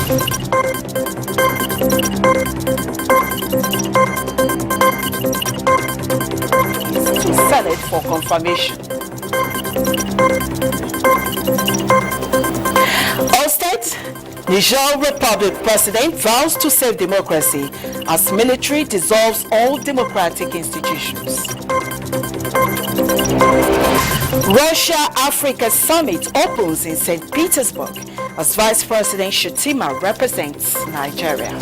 To Senate for confirmation. Allstate, Niger Republic President vows to save democracy as military dissolves all democratic institutions. Russia-Africa Summit opens in St. Petersburg as Vice President Shettima represents Nigeria.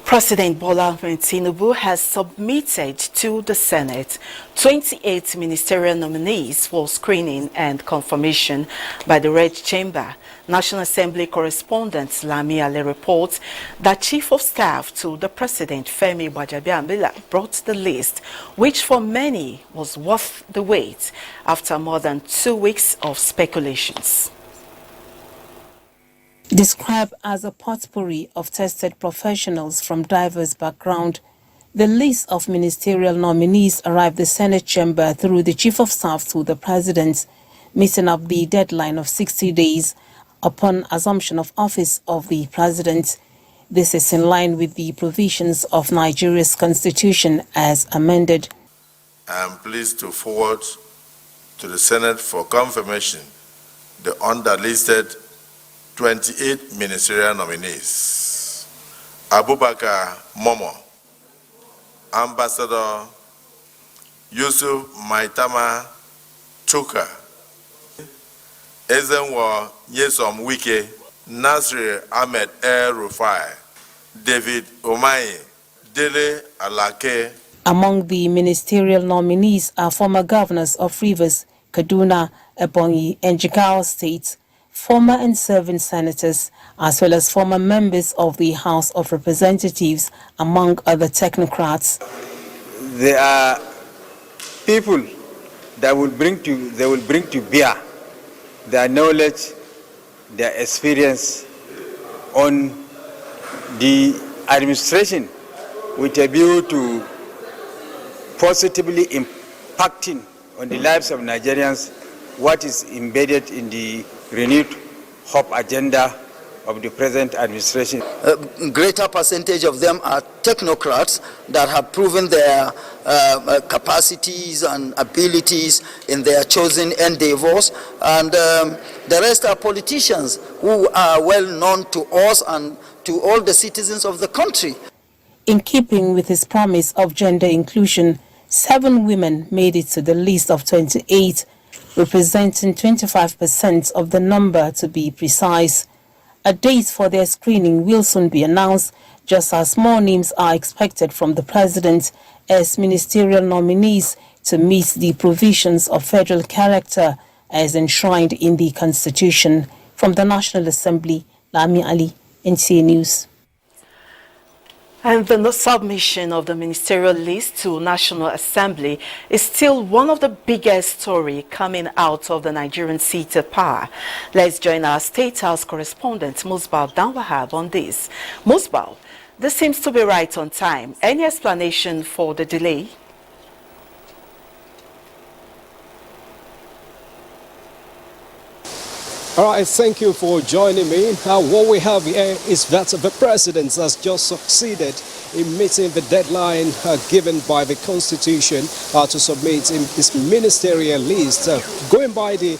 President Bola Ahmed Tinubu has submitted to the Senate 28 ministerial nominees for screening and confirmation by the Red Chamber. National Assembly correspondent Lai Mohammed reports that Chief of Staff to the President Femi Gbajabiamila brought the list, which for many was worth the wait after more than 2 weeks of speculations. Described as a potpourri of tested professionals from diverse backgrounds, the list of ministerial nominees arrived the Senate chamber through the Chief of Staff to the President, meeting up the deadline of 60 days upon assumption of office of the President. This is in line with the provisions of Nigeria's constitution as amended. I am pleased to forward to the Senate for confirmation the underlisted 28 ministerial nominees. Abubakar Momo, Ambassador Yusuf Maitama Chuka, Ezenwa Nyesom Wike, Nasir Ahmed El Rufai, David Omaye, Dele Alake. Among the ministerial nominees are former governors of Rivers, Kaduna, Ebonyi, and Jigawa states, former and serving senators, as well as former members of the House of Representatives, among other technocrats. There are people that will bring to bear their knowledge, their experience on the administration with a view to positively impacting on the lives of Nigerians what is embedded in the renewed hope agenda of the present administration. A greater percentage of them are technocrats that have proven their capacities and abilities in their chosen endeavors, and the rest are politicians who are well known to us and to all the citizens of the country. In keeping with his promise of gender inclusion, 7 women made it to the list of 28, representing 25% of the number to be precise. A date for their screening will soon be announced, just as more names are expected from the President as ministerial nominees to meet the provisions of federal character as enshrined in the Constitution. From the National Assembly, Lami Ali, NTA News. And the submission of the ministerial list to National Assembly is still one of the biggest stories coming out of the Nigerian seat of power. Let's join our State House correspondent, Musbal Danwahab, on this. Musbal, this seems to be right on time. Any explanation for the delay? All right, thank you for joining me. What we have here is that the President has just succeeded in meeting the deadline given by the Constitution to submit his ministerial list. Going by the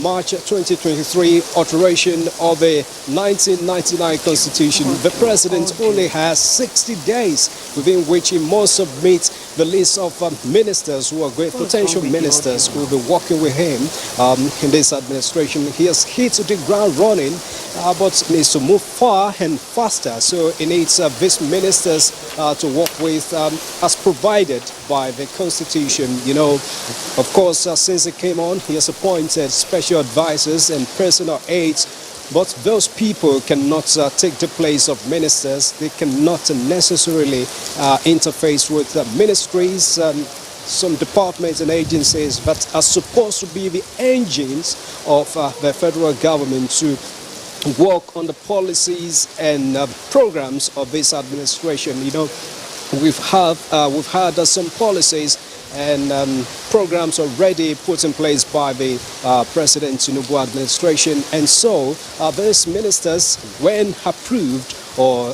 March 2023 alteration of the 1999 Constitution, the President only has 60 days within which he must submit the list of ministers who are great potential ministers who will be working with him in this administration. He has hit the ground running, but needs to move far and faster. So he needs these ministers to work with as provided by the Constitution. You know, of course, since he came on, he has appointed special advisors and personal aides. But those people cannot take the place of ministers. They cannot necessarily interface with ministries, some departments and agencies that are supposed to be the engines of the federal government to work on the policies and programs of this administration. You know, we've had some policies and programs already put in place by the President Tinubu administration, and so these ministers, when approved or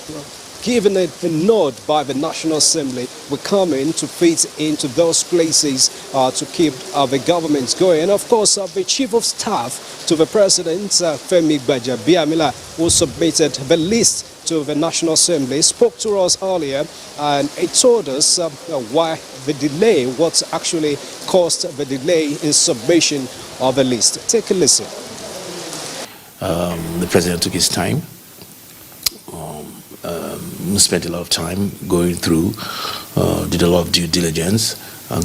given a nod by the National Assembly, will come in to fit into those places to keep the government going. And of course, the Chief of Staff to the President, Femi Gbajabiamila, who submitted the list to the National Assembly, spoke to us earlier, and he told us why the delay, what actually caused the delay in submission of the list. Take a listen. The President took his time. Spent a lot of time going through, did a lot of due diligence,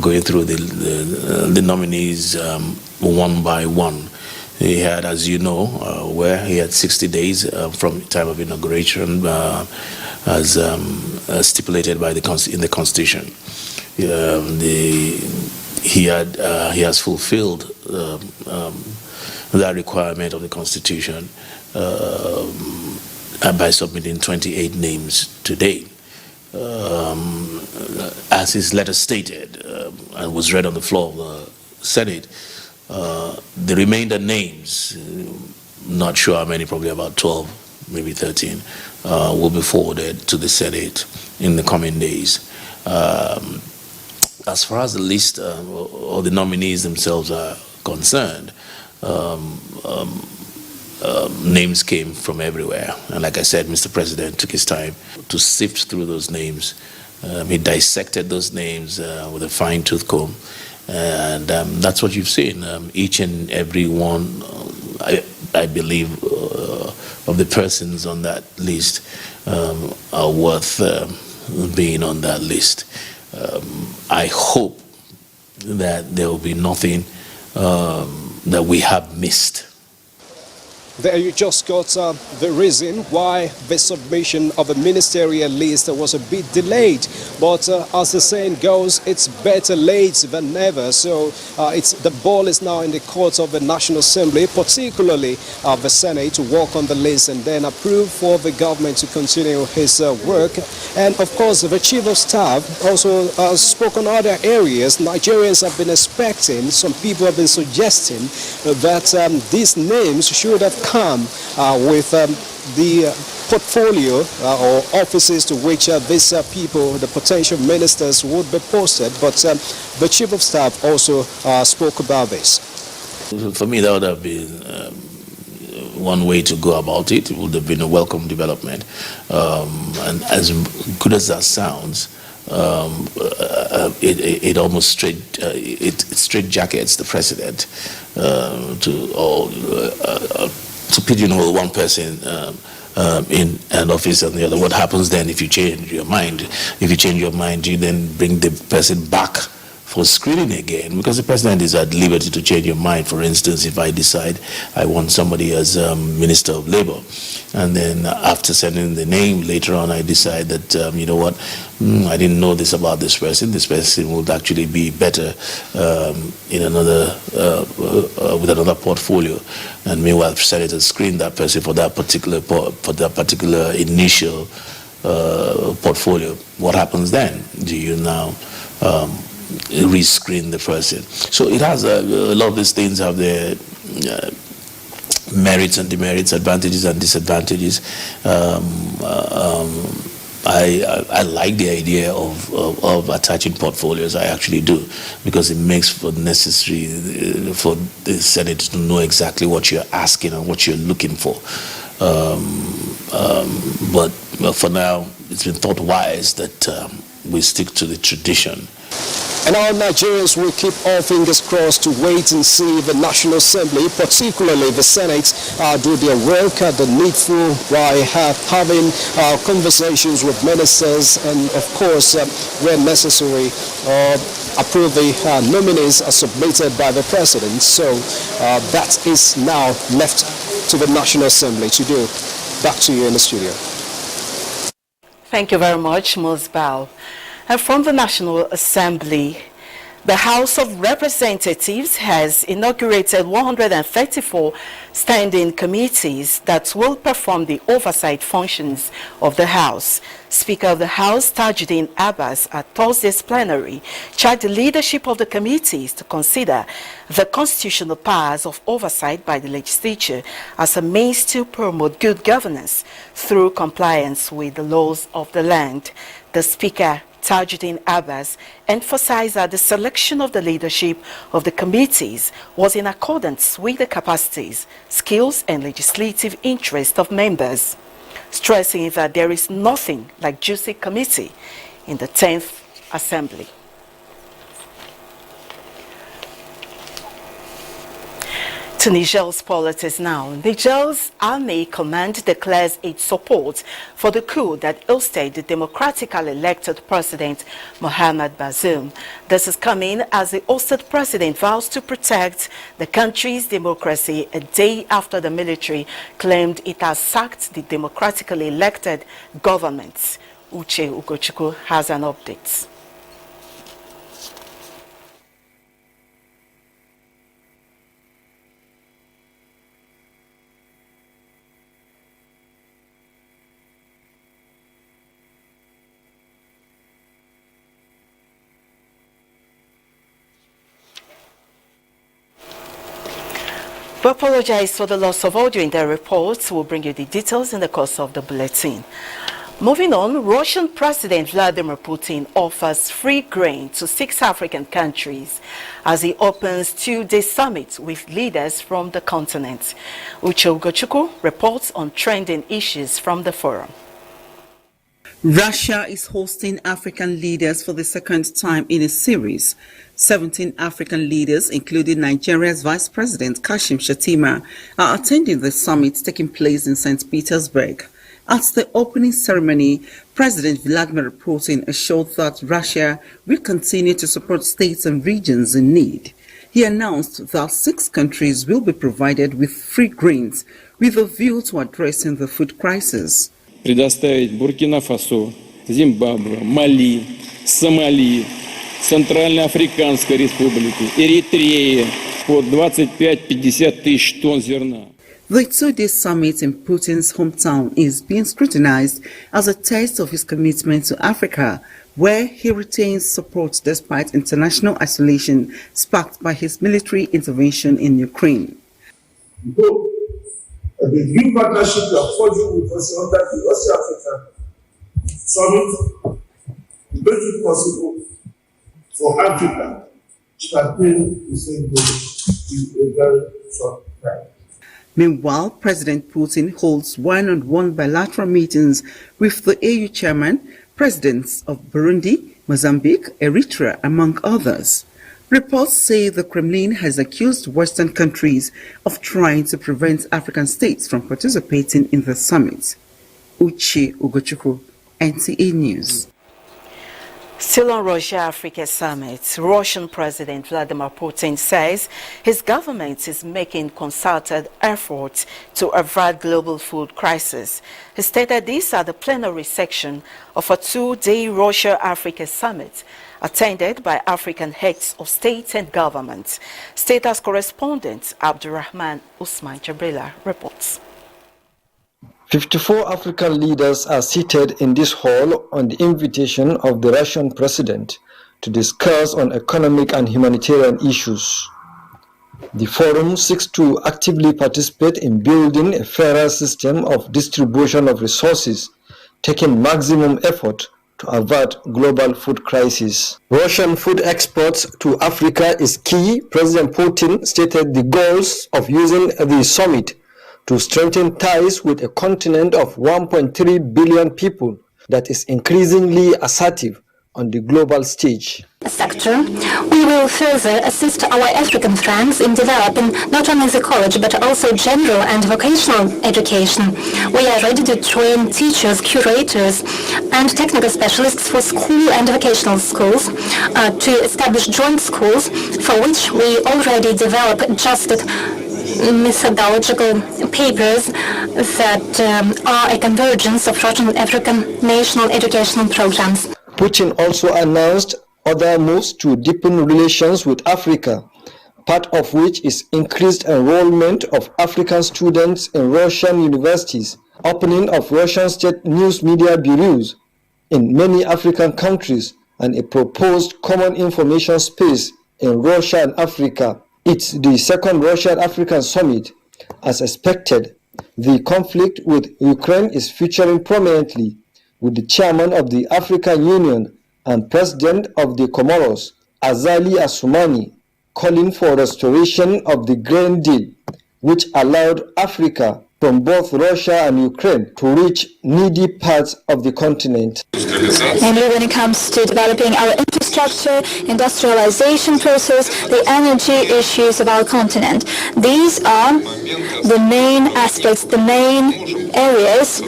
going through the nominees one by one. He had, as you know, where he had 60 days from the time of inauguration, as stipulated by in the Constitution. He has fulfilled that requirement of the Constitution by submitting 28 names today. As his letter stated, and was read on the floor of the Senate, the remainder names, not sure how many, probably about 12, maybe 13, will be forwarded to the Senate in the coming days. As far as the list or the nominees themselves are concerned, names came from everywhere, and like I said, Mr. President took his time to sift through those names. He dissected those names with a fine-tooth comb, and that's what you've seen. Each and every one, I believe, of the persons on that list are worth being on that list. I hope that there will be nothing that we have missed. There you just got the reason why the submission of a ministerial list was a bit delayed. But as the saying goes, it's better late than never. So the ball is now in the court of the National Assembly, particularly the Senate, to work on the list and then approve for the government to continue his work. And of course, the Chief of Staff also spoke on other areas. Nigerians have been expecting, some people have been suggesting that these names should have come with the portfolio or offices to which these people, the potential ministers, would be posted. But the Chief of Staff also spoke about this. For me, that would have been one way to go about it. It would have been a welcome development. And as good as that sounds, it almost straight jackets the president to pigeonhole one person in an office and the other. What happens then if you change your mind? If you change your mind, you then bring the person back for screening again, because the president is at liberty to change your mind. For instance, if I decide I want somebody as Minister of Labor, and then after sending the name, later on I decide that, you know what, I didn't know this about this person would actually be better in another, with another portfolio. And meanwhile, senators screen that person for that particular initial portfolio. What happens then? Do you now rescreen the person? So it has a lot of these things have their merits and demerits, advantages and disadvantages. I like the idea of attaching portfolios. I actually do, because it makes for necessary for the Senate to know exactly what you're asking and what you're looking for. But for now, it's been thought wise that we stick to the tradition. And our Nigerians will keep all fingers crossed to wait and see the National Assembly, particularly the Senate, do their work, the needful, by having conversations with ministers and, of course, where necessary, approve the nominees as submitted by the President. So that is now left to the National Assembly to do. Back to you in the studio. Thank you very much, Musbal. And from the National Assembly, The House of Representatives has inaugurated 134 standing committees that will perform the oversight functions of the House. Speaker of the House, Tajuddin Abbas, at Thursday's plenary, charged the leadership of the committees to consider the constitutional powers of oversight by the legislature as a means to promote good governance through compliance with the laws of the land. The Speaker, Tajuddin Abbas, emphasized that the selection of the leadership of the committees was in accordance with the capacities, skills, and legislative interest of members, stressing that there is nothing like juicy committee in the 10th Assembly. To Niger's politics now. Niger's army command declares its support for the coup that ousted the democratically elected President Mohammed Bazoum. This is coming as the ousted president vows to protect the country's democracy a day after the military claimed it has sacked the democratically elected government. Uche Ugochukwu has an update. We apologize for the loss of audio in the reports. We'll bring you the details in the course of the bulletin. Moving on, Russian President Vladimir Putin offers free grain to 6 African countries as he opens 2-day summit with leaders from the continent. Uche Ugochukwu reports on trending issues from the forum. Russia is hosting African leaders for the second time in a series. 17 African leaders, including Nigeria's Vice President Kashim Shettima, are attending the summit taking place in St. Petersburg. At the opening ceremony, President Vladimir Putin assured that Russia will continue to support states and regions in need. He announced that 6 countries will be provided with free grains with a view to addressing the food crisis. Предоставить Буркина-Фасо, Зимбабве, Мали, Сомали, Центральноафриканской Республике, Эритрее по 25-50 тысяч тонн зерна. The 2-day summit in Putin's hometown is being scrutinized as a test of his commitment to Africa, where he retains support despite international isolation sparked by his military intervention in Ukraine. The new partnership we are forging with us under the Russia-Africa Summit will make it possible for Africa to attain the same goal in a very short time. Meanwhile, President Putin holds one-on-one bilateral meetings with the AU chairman, presidents of Burundi, Mozambique, Eritrea, among others. Reports say the Kremlin has accused Western countries of trying to prevent African states from participating in the summit. Uche Ugochukwu, NTA News. Still on Russia-Africa Summit, Russian President Vladimir Putin says his government is making concerted efforts to avert global food crisis. He stated this at the plenary section of a 2-day Russia-Africa Summit attended by African heads of state and government. State House correspondent Abdurrahman Usman Jabrila reports. 54 African leaders are seated in this hall on the invitation of the Russian president to discuss on economic and humanitarian issues. The forum seeks to actively participate in building a fairer system of distribution of resources, taking maximum effort to avert global food crisis. Russian food exports to Africa is key. President Putin stated the goals of using the summit to strengthen ties with a continent of 1.3 billion people that is increasingly assertive on the global stage. Sector, we will further assist our African friends in developing not only the college but also general and vocational education. We are ready to train teachers, curators and technical specialists for school and vocational schools, to establish joint schools for which we already developed adjusted methodological papers that are a convergence of Russian and African national educational programs. Putin also announced other moves to deepen relations with Africa, part of which is increased enrollment of African students in Russian universities, opening of Russian state news media bureaus in many African countries, and a proposed common information space in Russia and Africa. It's the second Russian-African summit. As expected, the conflict with Ukraine is featuring prominently, with the chairman of the African Union and president of the Comoros, Azali Assoumani, calling for restoration of the grain deal, which allowed Africa from both Russia and Ukraine to reach needy parts of the continent. Namely, when it comes to developing our infrastructure, industrialization process, the energy issues of our continent. These are the main aspects, the main areas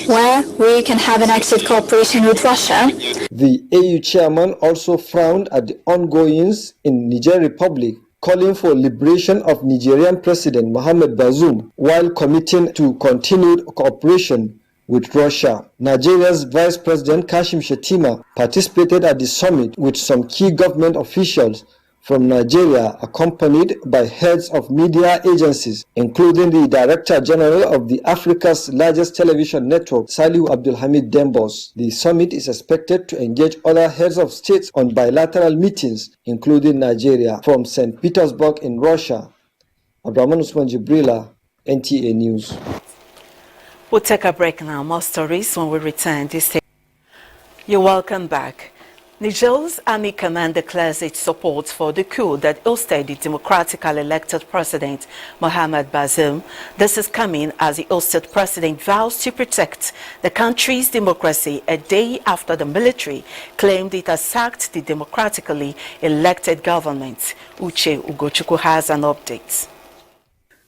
where we can have an active cooperation with Russia. The AU chairman also frowned at the ongoings in Niger Republic, calling for liberation of Nigerian President Mohammed Bazoum while committing to continued cooperation with Russia. Nigeria's Vice President Kashim Shettima participated at the summit with some key government officials from Nigeria, accompanied by heads of media agencies, including the Director General of the Africa's largest television network, Salihu Abdulhamid Dembos. The summit is expected to engage other heads of states on bilateral meetings, including Nigeria. From St. Petersburg in Russia, Abdurrahman Usman Jibrila, NTA News. We'll take a break now. More stories when we return. You're welcome back. Niger's army command declares its support for the coup that ousted the democratically elected president, Mohamed Bazoum. This is coming as the ousted president vows to protect the country's democracy a day after the military claimed it has sacked the democratically elected government. Uche Ugochukwu has an update.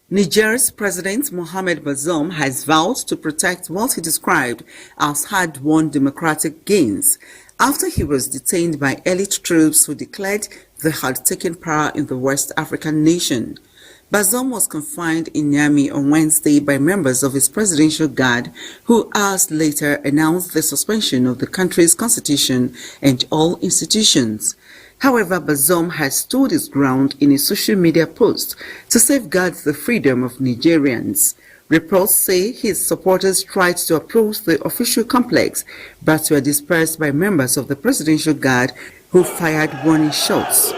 Niger's President Mohamed Bazoum has vowed to protect what he described as hard-won democratic gains after he was detained by elite troops who declared they had taken power in the West African nation. Bazoum was confined in Niamey on Wednesday by members of his presidential guard, who hours later announced the suspension of the country's constitution and all institutions. However, Bazoum has stood his ground in a social media post to safeguard the freedom of Nigerians. Reports say his supporters tried to approach the official complex, but were dispersed by members of the presidential guard who fired warning shots.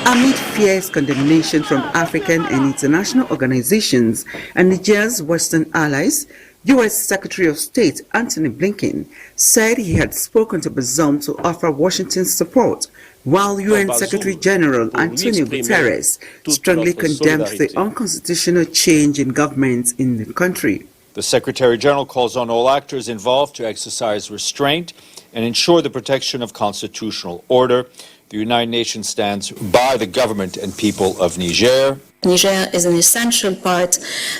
Amid fierce condemnation from African and international organizations and Niger's Western allies, U.S. Secretary of State Antony Blinken said he had spoken to Bazoum to offer Washington's support, while UN Secretary General Antonio Guterres strongly condemned the unconstitutional change in government in the country. The Secretary General calls on all actors involved to exercise restraint and ensure the protection of constitutional order. The United Nations stands by the government and people of Niger. Niger is an essential part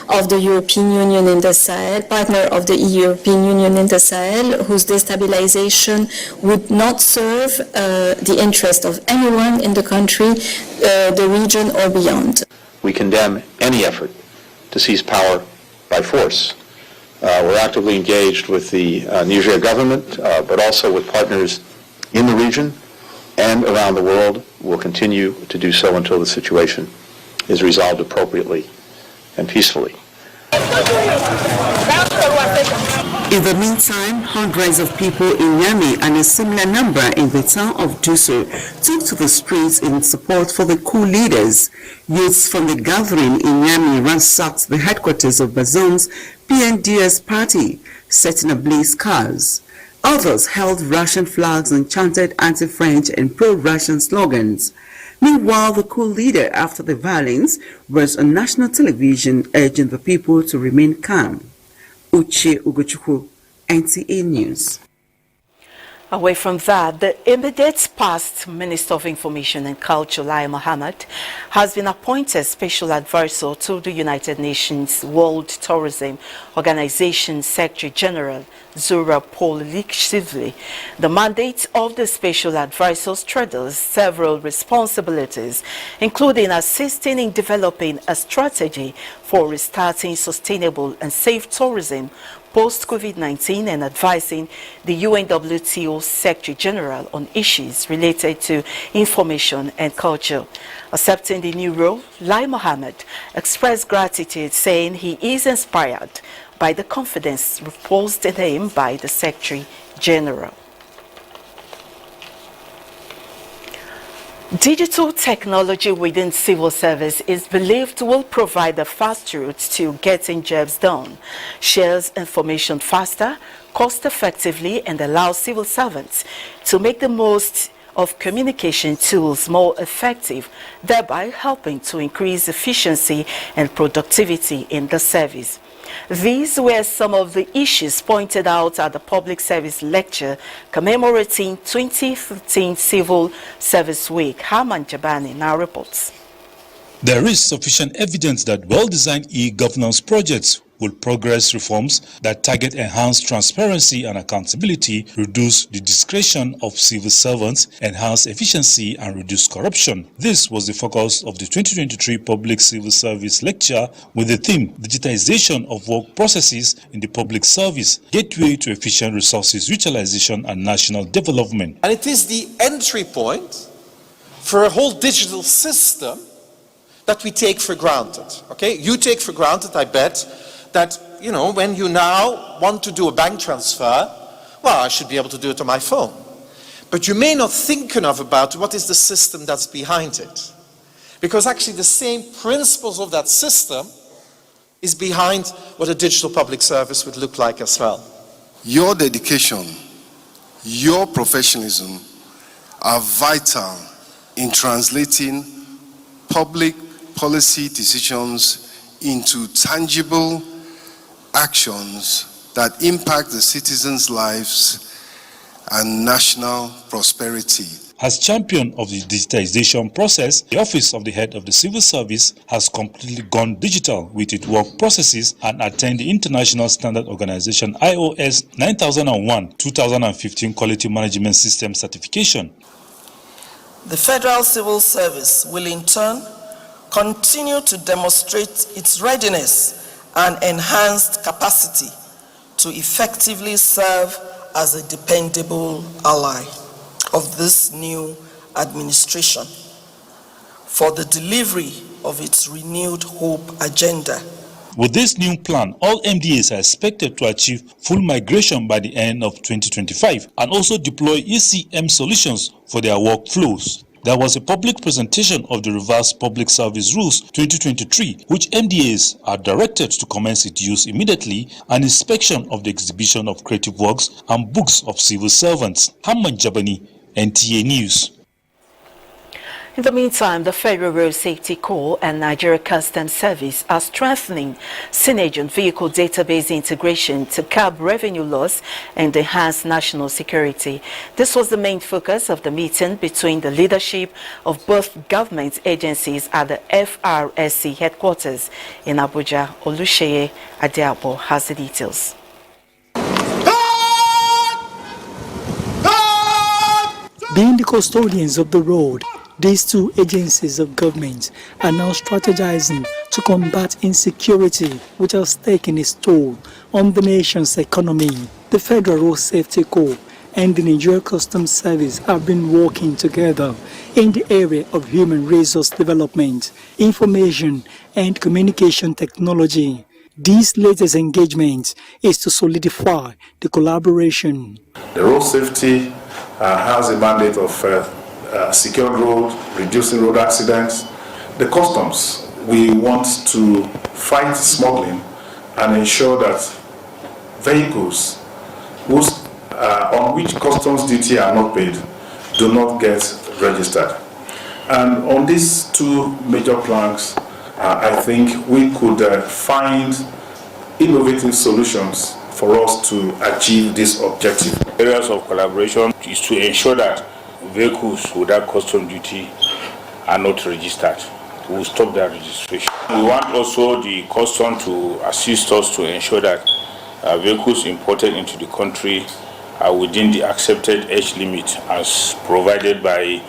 of the European Union in the Sahel, partner of the European Union in the Sahel, whose destabilization would not serve the interest of anyone in the country, the region, or beyond. We condemn any effort to seize power by force. We're actively engaged with the Niger government, but also with partners in the region and around the world. We'll continue to do so until the situation is resolved appropriately and peacefully. In the meantime, hundreds of people in Niamey and a similar number in the town of Dusu took to the streets in support for the coup leaders. Youths from the gathering in Niamey ransacked the headquarters of Bazoum's PNDS party, setting ablaze cars. Others held Russian flags and chanted anti-French and pro-Russian slogans. Meanwhile, the coup leader after the violence was on national television urging the people to remain calm. Uche Ugochukwu, NTA News. Away from that, the immediate past Minister of Information and Culture, Lai Mohammed, has been appointed Special Advisor to the United Nations World Tourism Organization Secretary General, Zura Polikshvili. The mandate of the Special Advisor straddles several responsibilities, including assisting in developing a strategy for restarting sustainable and safe tourism, post-COVID-19 and advising the UNWTO Secretary General on issues related to information and culture. Accepting the new role, Lai Mohammed expressed gratitude, saying he is inspired by the confidence reposed in him by the Secretary General. Digital technology within civil service is believed will provide a fast route to getting jobs done, shares information faster, cost-effectively, and allows civil servants to make the most of communication tools more effective, thereby helping to increase efficiency and productivity in the service. These were some of the issues pointed out at the Public Service Lecture commemorating 2015 Civil Service Week. Harman Jabani now reports. There is sufficient evidence that well-designed e-governance projects will progress reforms that target enhanced transparency and accountability, reduce the discretion of civil servants, enhance efficiency, and reduce corruption. This was the focus of the 2023 Public Civil Service Lecture with the theme Digitization of Work Processes in the Public Service, Gateway to Efficient Resources Utilization and National Development. And it is the entry point for a whole digital system that we take for granted. Okay, you take for granted, I bet, that, you know, when you now want to do a bank transfer, well, I should be able to do it on my phone. But you may not think enough about what is the system that's behind it. Because actually the same principles of that system is behind what a digital public service would look like as well. Your dedication, your professionalism are vital in translating public policy decisions into tangible actions that impact the citizens' lives and national prosperity. As champion of the digitization process, the Office of the Head of the Civil Service has completely gone digital with its work processes and attained the International Standard Organization IOS 9001-2015 Quality Management System certification. The Federal Civil Service will in turn continue to demonstrate its readiness and enhanced capacity to effectively serve as a dependable ally of this new administration for the delivery of its renewed hope agenda. With this new plan, all MDAs are expected to achieve full migration by the end of 2025 and also deploy ECM solutions for their workflows. There was a public presentation of the Revised Public Service Rules 2023, which MDAs are directed to commence its use immediately, and inspection of the exhibition of creative works and books of civil servants. Hamman Jabani, NTA News. In the meantime, the Federal Road Safety Corps and Nigeria Customs Service are strengthening synergy and vehicle database integration to curb revenue loss and enhance national security. This was the main focus of the meeting between the leadership of both government agencies at the FRSC headquarters in Abuja. Olusheye Adeabo has the details. Being the custodians of the road, these two agencies of government are now strategizing to combat insecurity, which has taken its toll on the nation's economy. The Federal Road Safety Corps and the Nigerian Customs Service have been working together in the area of human resource development, information and communication technology. This latest engagement is to solidify the collaboration. The road safety has a mandate of secured road, reducing road accidents. The customs, we want to fight smuggling and ensure that vehicles on which customs duty are not paid do not get registered. And on these two major planks, I think we could find innovative solutions for us to achieve this objective. Areas of collaboration is to ensure that vehicles without custom duty are not registered. We will stop their registration. We want also the custom to assist us to ensure that vehicles imported into the country are within the accepted age limit as provided by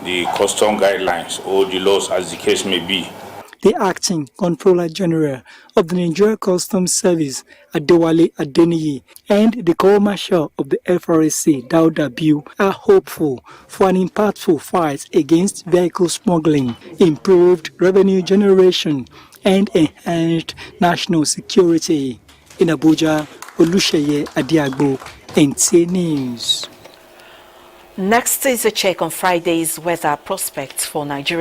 the custom guidelines or the laws, as the case may be. The acting Controller General of the Nigeria Customs Service, Adewale Adeniyi, and the Co-Marshal of the FRSC, Dauda Biu, are hopeful for an impactful fight against vehicle smuggling, improved revenue generation, and enhanced national security. In Abuja, Olusheye Adiagbo, NTA News. Next is a check on Friday's weather prospects for Nigeria.